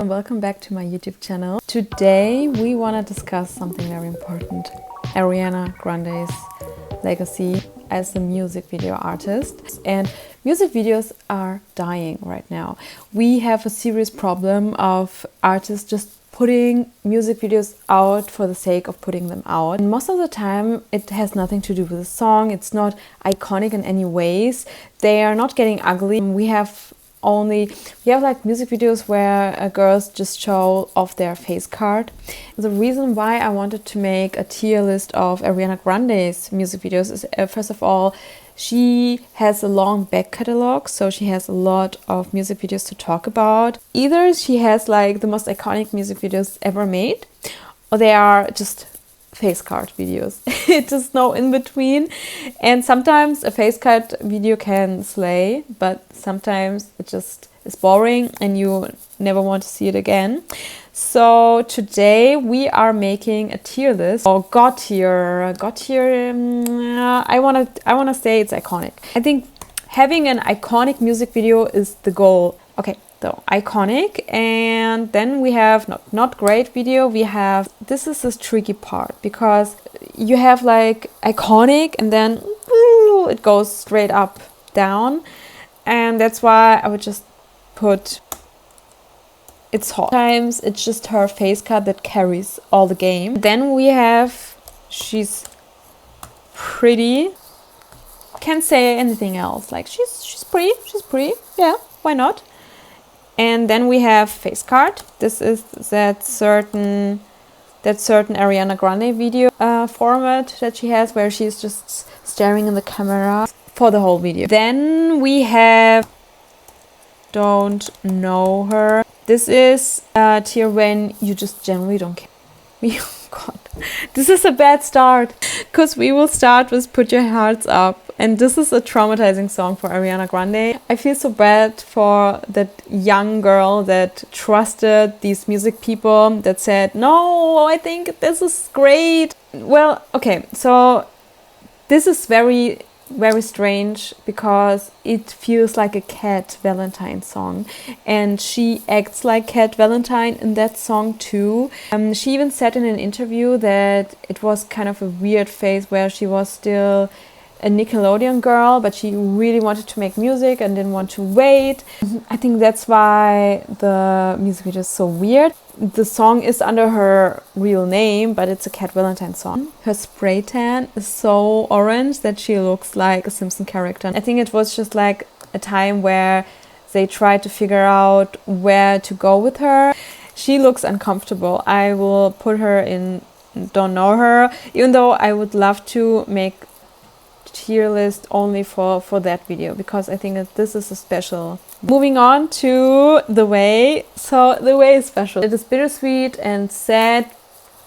and welcome back to my YouTube channel. Today we want to discuss something very important. Ariana Grande's legacy as a music video artist. And music videos are dying right now. We have a serious problem of artists just putting music videos out for the sake of putting them out. And most of the time it has nothing to do with the song. It's not iconic in any ways. They are not getting ugly. We have like music videos where girls just show off their face card. The reason why I wanted to make a tier list of Ariana Grande's music videos is first of all, she has a long back catalog, so she has a lot of music videos to talk about. Either she has like the most iconic music videos ever made, or they are just face card videos. It's just no in between. And sometimes a face card video can slay, but sometimes it just is boring and you never want to see it again. So today we are making a tier list. I wanna say it's iconic. I think having an iconic music video is the goal. Okay, so iconic, and then we have not great video. We have, this is this tricky part because you have like iconic and then it goes straight up down, and that's why I would just put it's hot. Sometimes it's just her face card that carries all the game. Then we have she's pretty. Can't say anything else. Like she's pretty. Yeah, why not? And then we have face card. This is that certain Ariana Grande video format that she has, where she's just staring in the camera for the whole video. Then we have don't know her. This is a tier when you just generally don't care. Oh God, this is a bad start, because we will start with Put Your Hearts Up, and this is a traumatizing song for Ariana Grande. I feel so bad for that young girl that trusted these music people that said, no, I think this is great. Well, okay, so this is very strange because it feels like a Cat Valentine song, and she acts like Cat Valentine in that song too. She even said in an interview that it was kind of a weird phase where she was still a Nickelodeon girl, but she really wanted to make music and didn't want to wait. I think that's why the music video is so weird. The song is under her real name, but it's a Cat Valentine song. Her spray tan is so orange that she looks like a Simpson character. I think it was just like a time where they tried to figure out where to go with her. She looks uncomfortable. I will put her in don't know her, even though I would love to make tier list only for that video, because I think that this is a special. Moving on to The Way. So The Way is special. It is bittersweet and sad,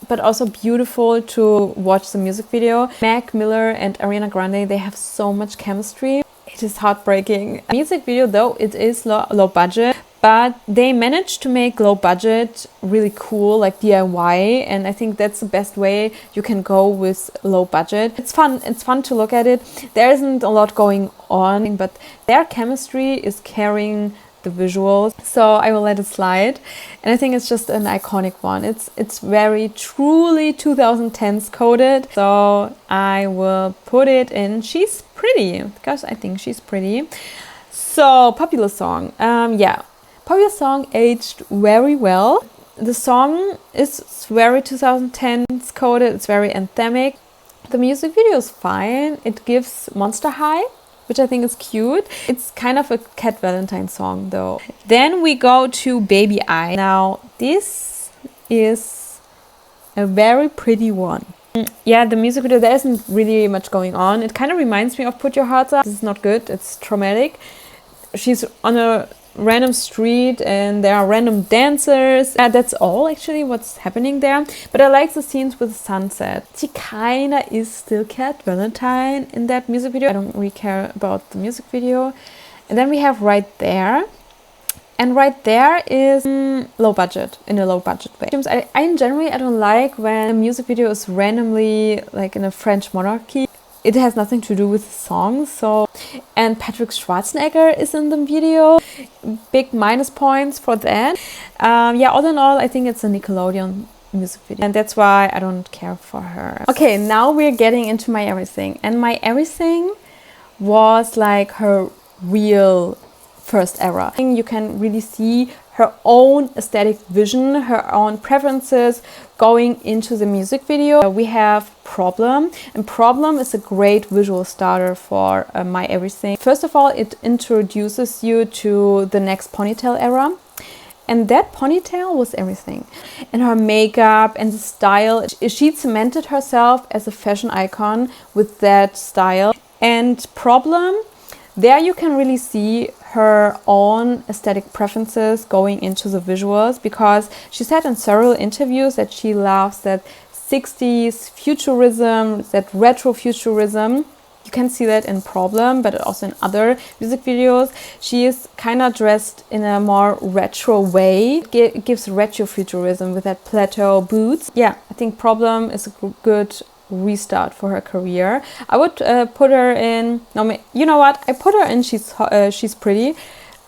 but also beautiful to watch the music video. Mac Miller and Ariana Grande, they have so much chemistry. It is heartbreaking. Music video, though, it is low budget, but they managed to make low budget really cool, like DIY, and I think that's the best way you can go with low budget. It's fun to look at it. There isn't a lot going on, but their chemistry is carrying the visuals, so I will let it slide. And I think it's just an iconic one. It's very truly 2010s coded, so I will put it in She's Pretty, because I think she's pretty. So popular song, popular song aged very well. The song is very 2010s coded, it's very anthemic. The music video is fine. It gives Monster High, which I think is cute. It's kind of a Cat Valentine song though. Then we go to Baby I. Now this is a very pretty one. Yeah, the music video, there isn't really much going on. It kind of reminds me of Put Your Hearts Up. This is not good, it's traumatic. She's on a random street and there are random dancers. That's all actually what's happening there. But I like the scenes with the sunset. She kinda is still Cat Valentine in that music video. I don't really care about the music video. And then we have Right There. And Right There is low budget, in a low budget way. I don't like when a music video is randomly like in a French monarchy. it has nothing to do with the song. So, and Patrick Schwarzenegger is in the video. Big minus points for that. Yeah, all in all, I think it's a Nickelodeon music video, and that's why I don't care for her. Okay, now we're getting into My Everything, and My Everything was like her real first era. You can really see her own aesthetic vision, her own preferences going into the music video. We have Problem, and Problem is a great visual starter for My Everything. First of all, it introduces you to the next ponytail era. And that ponytail was everything. And her makeup and the style. She cemented herself as a fashion icon with that style. And Problem, there you can really see her own aesthetic preferences going into the visuals, because she said in several interviews that she loves that 60s futurism, that retro futurism. You can see that in Problem, but also in other music videos. She is kind of dressed in a more retro way. It gives retro futurism with that plateau boots. Yeah, I think Problem is a good restart for her career. I would put her in, no, you know what? I put her in She's Pretty.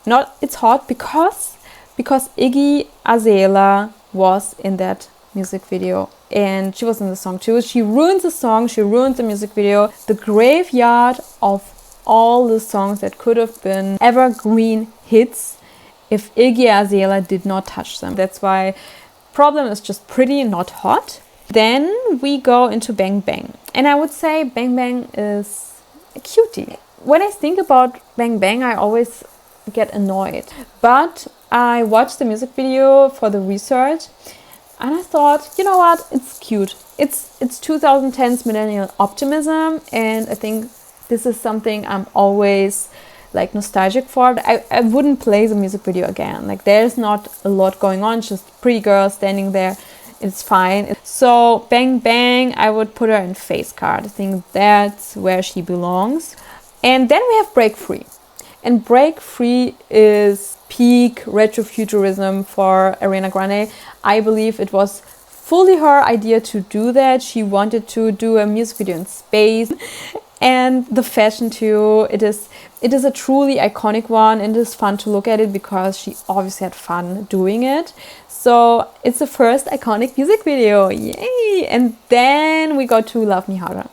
Not It's Hot, because Iggy Azalea was in that music video, and she was in the song too. She ruined the song, she ruined the music video, the graveyard of all the songs that could have been evergreen hits if Iggy Azalea did not touch them. That's why Problem is just pretty, not hot. Then we go into Bang Bang, and I would say Bang Bang is a cutie. When I think about Bang Bang, I always get annoyed, but I watched the music video for the research, and I thought, you know what, it's cute. It's 2010's millennial optimism, and I think this is something I'm always like nostalgic for. I wouldn't play the music video again. Like, there's not a lot going on, it's just pretty girl standing there. It's fine. So Bang Bang, I would put her in Face Card. I think that's where she belongs. And then we have Break Free. And Break Free is peak retrofuturism for Ariana Grande. I believe it was fully her idea to do that. She wanted to do a music video in space. And the fashion too, it is a truly iconic one, and it is fun to look at it because she obviously had fun doing it. So it's the first iconic music video, yay! And then we go to Love Me Harder.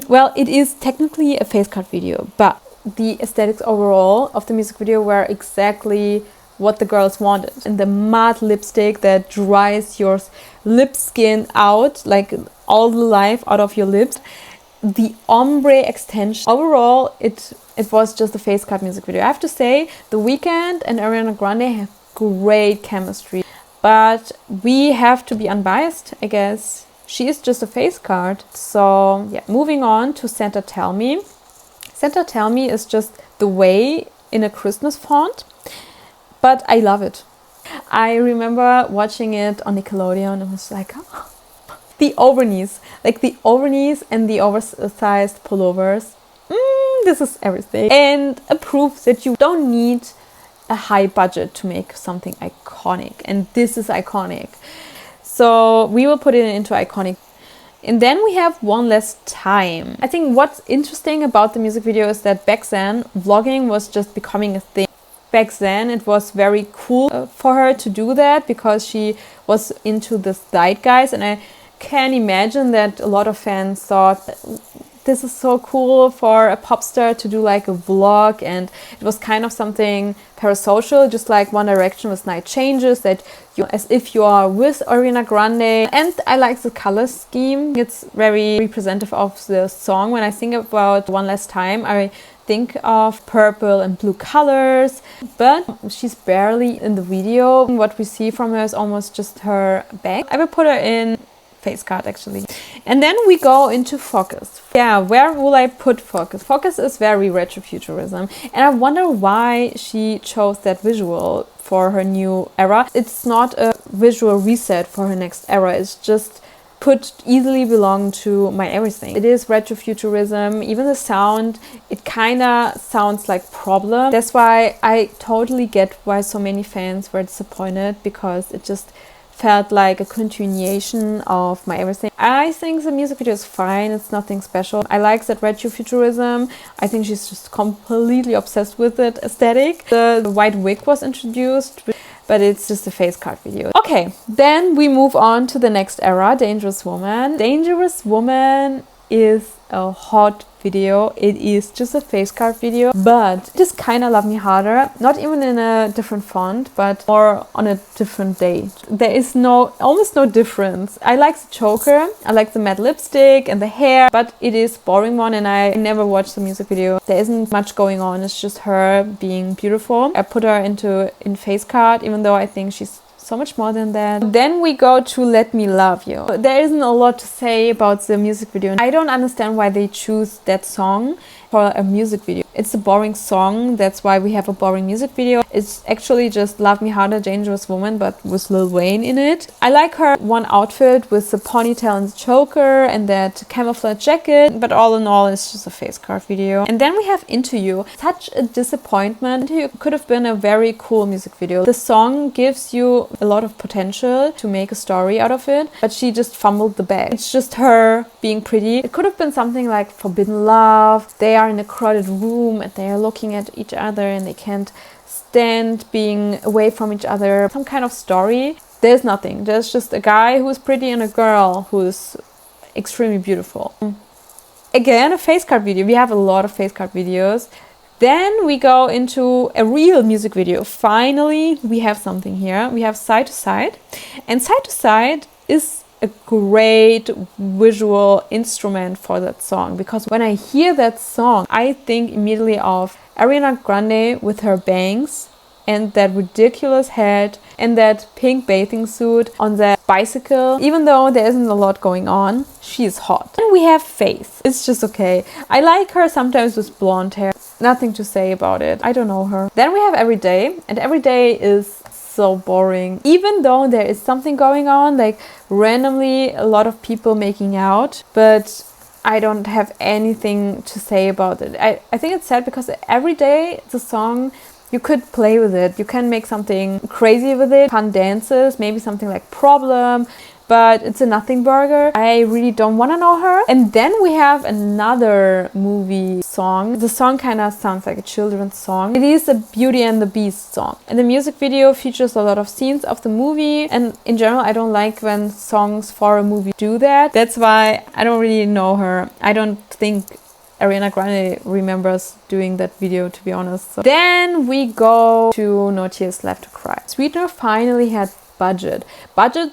Well, it is technically a face card video, but the aesthetics overall of the music video were exactly what the girls wanted. And the matte lipstick that dries your lip skin out, like all the life out of your lips. The ombre extension. Overall, it was just a face card music video. I have to say, The Weeknd and Ariana Grande have great chemistry. But we have to be unbiased, I guess. She is just a face card. So yeah, moving on to Santa Tell Me. Santa Tell Me is just the way in a Christmas font, but I love it. I remember watching it on Nickelodeon and was like, oh, the overknees, like the overknees and the oversized pullovers. This is everything. And a proof that you don't need a high budget to make something iconic, and this is iconic. So we will put it into iconic. And then we have One Less Time. I think what's interesting about the music video is that back then vlogging was just becoming a thing. Back then it was very cool for her to do that because she was into this zeitgeist, and I can imagine that a lot of fans thought this is so cool for a pop star to do like a vlog, and it was kind of something parasocial, just like One Direction with Night Changes, that you, as if you are with Ariana Grande. And I like the color scheme. It's very representative of the song. When I think about One Less Time, I think of purple and blue colors, but she's barely in the video. What we see from her is almost just her back. I will put her in face card actually. And then we go into Focus. Yeah, where will I put Focus? Focus is very retrofuturism, and I wonder why she chose that visual for her new era. It's not a visual reset for her next era, it's just could easily belong to My Everything. It is retrofuturism, even the sound, it kinda sounds like Problem. That's why I totally get why so many fans were disappointed, because it just felt like a continuation of my everything. I think the music video is fine. It's nothing special. I like that retrofuturism. I think she's just completely obsessed with it aesthetic. The white wig was introduced, but it's just a face card video. Okay, then we move on to the next era, Dangerous Woman. Dangerous Woman is a hot video. It is just a face card video, but it is kind of Love Me Harder, not even in a different font, but more on a different day. There is almost no difference. I like the choker, I like the matte lipstick and the hair, but it is boring one, and I never watched the music video. There isn't much going on. It's just her being beautiful. I put her in face card, even though I think she's so much more than that. Then we go to Let Me Love You. There isn't a lot to say about the music video. I don't understand why they choose that song for a music video. It's a boring song, that's why we have a boring music video. It's actually just Love Me Harder, Dangerous Woman, but with Lil Wayne in it. I like her one outfit with the ponytail and the choker and that camouflage jacket, but all in all, it's just a face card video. And then we have Into You. Such a disappointment. Into You could have been a very cool music video. The song gives you a lot of potential to make a story out of it, but she just fumbled the bag. It's just her being pretty. It could have been something like Forbidden Love. They are in a crowded room and they are looking at each other and they can't stand being away from each other. Some kind of story. There's nothing. There's just a guy who's pretty and a girl who's extremely beautiful. Again, a face card video. We have a lot of face card videos. Then we go into a real music video. Finally, we have something here. We have Side to Side. And Side to Side is a great visual instrument for that song, because when I hear that song, I think immediately of Ariana Grande with her bangs and that ridiculous head and that pink bathing suit on that bicycle. Even though there isn't a lot going on, she is hot. And we have Faith. It's just okay. I like her sometimes with blonde hair. Nothing to say about it. I don't know her. Then we have Everyday, and Everyday is so boring. Even though there is something going on, like randomly a lot of people making out, but I don't have anything to say about it. I think it's sad because every day the song, you could play with it. You can make something crazy with it, fun dances, maybe something like Problem, but it's a nothing burger. I really don't want to know her. And then we have another movie song. The song kind of sounds like a children's song. It is a Beauty and the Beast song. And the music video features a lot of scenes of the movie. And in general, I don't like when songs for a movie do that. That's why I don't really know her. I don't think Ariana Grande remembers doing that video, to be honest. So then we go to No Tears Left to Cry. Sweetener finally had budget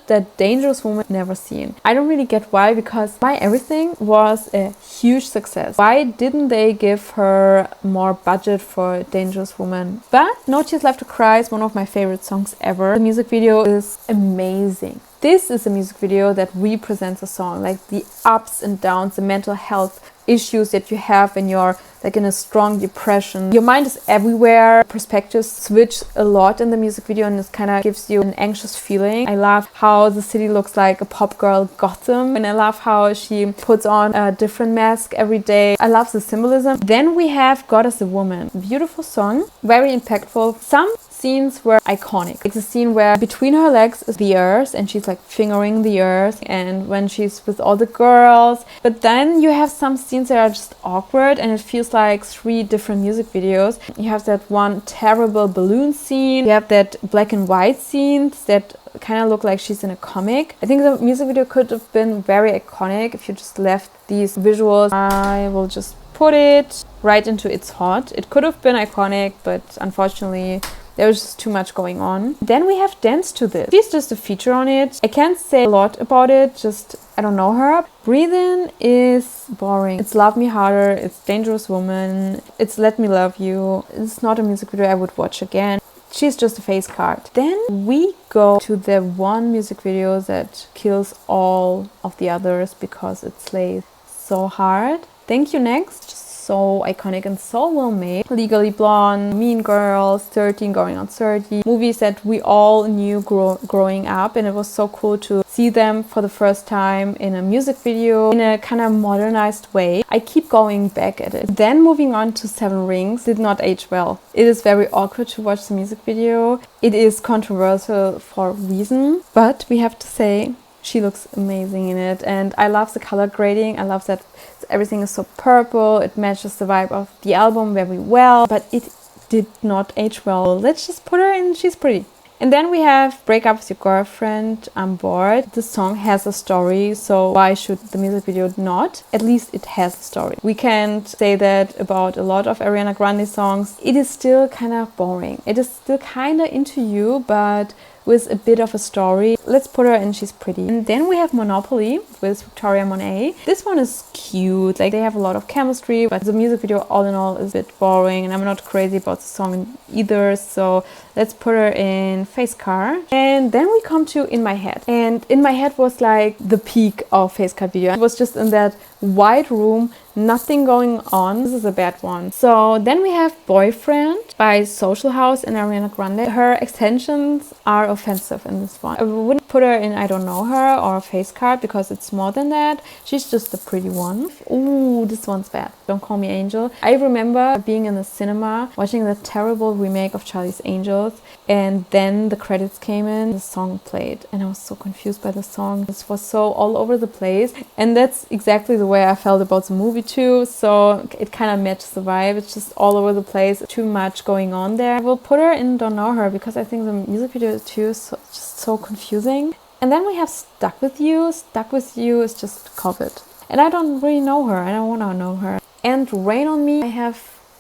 that Dangerous Woman never seen. I don't really get why, because My Everything was a huge success. Why didn't they give her more budget for Dangerous Woman? But No Tears Left to Cry is one of my favorite songs ever. The music video is amazing. This is a music video that represents a song, like the ups and downs, the mental health issues that you have when you're like in a strong depression. Your mind is everywhere. Perspectives switch a lot in the music video, and it kind of gives you an anxious feeling. I love how the city looks like a pop girl Gotham, and I love how she puts on a different mask every day. I love the symbolism. Then we have God as a Woman. Beautiful song, very impactful. Some scenes were iconic. It's a scene where between her legs is the earth and she's like fingering the earth, and when she's with all the girls. But then you have some scenes that are just awkward and it feels like 3 different music videos. You have that one terrible balloon scene. You have that black and white scenes that kind of look like she's in a comic. I think the music video could have been very iconic if you just left these visuals. I will just put it right into It's Hot. It could have been iconic, but unfortunately there was just too much going on. Then we have Dance to This. She's just a feature on it. I can't say a lot about it, just I don't know her. Breathe In is boring. It's Love Me Harder, it's Dangerous Woman, it's Let Me Love You. It's not a music video I would watch again. She's just a face card. Then we go to the one music video that kills all of the others because it slays so hard. Thank You Next. so iconic and so well made. Legally Blonde, Mean Girls, 13 Going on 30. Movies that we all knew growing up, and it was so cool to see them for the first time in a music video in a kind of modernized way. I keep going back at it. Then moving on to Seven Rings did not age well. It is very awkward to watch the music video. It is controversial for a reason, but we have to say she looks amazing in it, and I love the color grading. I love that everything is so purple. It matches the vibe of the album very well, but it did not age well. Let's just put her in She's Pretty. And then we have Break Up With Your Girlfriend, I'm Bored. This song has a story, so why should the music video not? At least it has a story. We can't say that about a lot of Ariana Grande songs. It is still kind of boring. It is still kind of into you, but with a bit of a story. Let's put her in She's Pretty. And then we have Monopoly with Victoria Monet. This one is cute, like they have a lot of chemistry, but the music video all in all is a bit boring, and I'm not crazy about the song either, so let's put her in Face Car. And then we come to In My Head. And In My Head was like the peak of face card video. It was just in that white room, nothing going on. This is a bad one. So then we have Boyfriend by Social House and Ariana Grande. Her extensions are offensive in this one. I wouldn't put her in I Don't Know Her or Face Card because it's more than that. She's just a pretty one. Ooh, this one's bad. Don't Call Me Angel. I remember being in the cinema watching the terrible remake of Charlie's Angels, and then the credits came in, the song played, and I was so confused by the song. This was so all over the place, and that's exactly the way I felt about the movie too, so it kind of matches the vibe. It's just all over the place, too much going on there. I will put her in Don't Know Her because I think the music video too is just so confusing. And then we have Stuck With You. Stuck With You is just covered, and I don't really know her. I don't want to know her. And Rain On Me,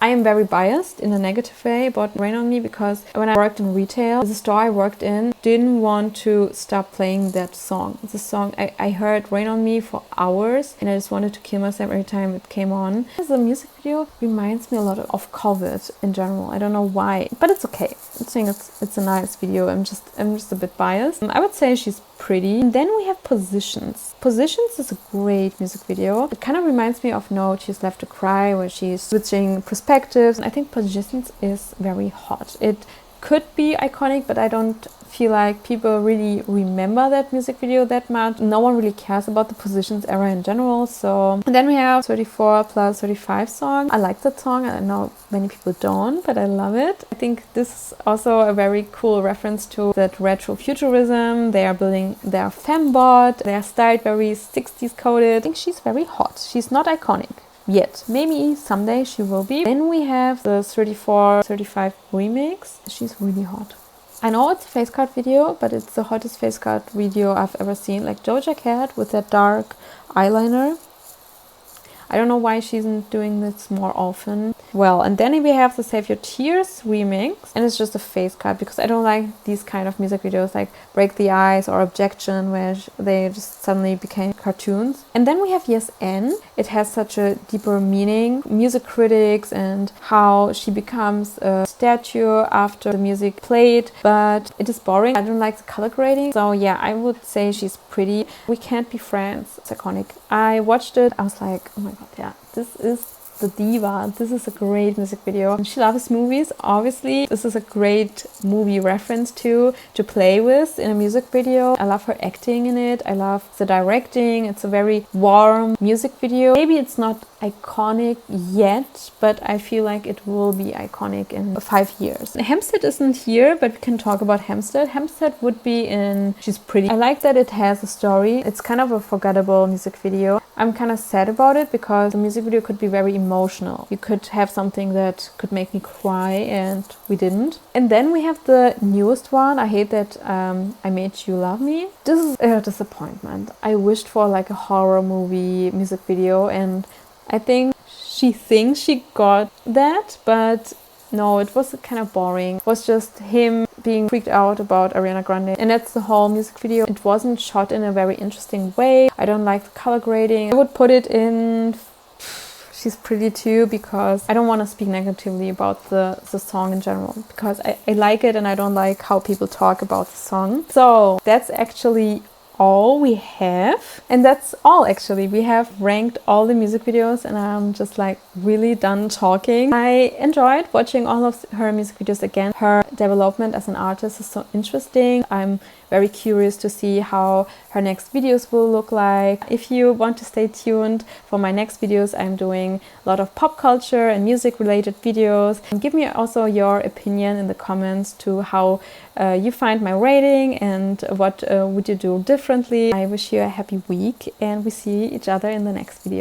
I am very biased in a negative way about Rain On Me because when I worked in retail, the store I worked in didn't want to stop playing that song. The song, I heard Rain On Me for hours, and I just wanted to kill myself every time it came on. The music video reminds me a lot of COVID in general. I don't know why, but it's okay. I think it's a nice video. I'm just a bit biased. I would say She's Pretty. And then we have Positions. Positions is a great music video. It kind of reminds me of No Tears Left to Cry, where she's switching perspectives. I think Positions is very hot. It could be iconic, but I don't feel like people really remember that music video that much. No one really cares about the Positions era in general. So, and then we have 34 plus 35 song. I like that song. I know many people don't, but I love it. I think this is also a very cool reference to that retro futurism. They are building their fembot. They are styled very 60s coded. I think she's very hot. She's not iconic yet. Maybe someday she will be. Then we have the 34-35 remix. She's really hot. I know it's a face card video, but it's the hottest face card video I've ever seen. Like Doja Cat with that dark eyeliner. I don't know why she isn't doing this more often. Well, and then we have the Save Your Tears remix, and it's just a face card because I don't like these kind of music videos like Break the Ice or Objection, where they just suddenly became cartoons. And then we have Yes N. It has such a deeper meaning. Music critics and how she becomes a statue after the music played, but it is boring. I don't like the color grading. So yeah, I would say She's Pretty. We Can't Be Friends. It's iconic. I watched it. I was like, oh my god. Yeah, this is the diva. This is a great music video. She loves movies, obviously. This is a great movie reference to play with in a music video. I love her acting in it. I love the directing. It's a very warm music video. Maybe it's not iconic yet, but I feel like it will be iconic in 5 years. Hempstead isn't here, but we can talk about Hempstead. Hempstead would be in She's Pretty. I like that it has a story. It's kind of a forgettable music video. I'm kind of sad about it because the music video could be very emotional. You could have something that could make me cry, and we didn't. And then we have the newest one. I hate that I Made You Love Me. This is a disappointment. I wished for like a horror movie music video, and I think she thinks she got that, but no, it was kind of boring. It was just him being freaked out about Ariana Grande, and that's the whole music video. It wasn't shot in a very interesting way. I don't like the color grading. I would put it in She's Pretty too, because I don't want to speak negatively about the song in general, because I like it and I don't like how people talk about the song. So that's actually all we have. And that's all actually. We have ranked all the music videos and I'm just like really done talking. I enjoyed watching all of her music videos again. Her development as an artist is so interesting. I'm very curious to see how her next videos will look like. If you want to stay tuned for my next videos, I'm doing a lot of pop culture and music related videos. And give me also your opinion in the comments to how you find my rating and what would you do differently. I wish you a happy week and we see each other in the next video.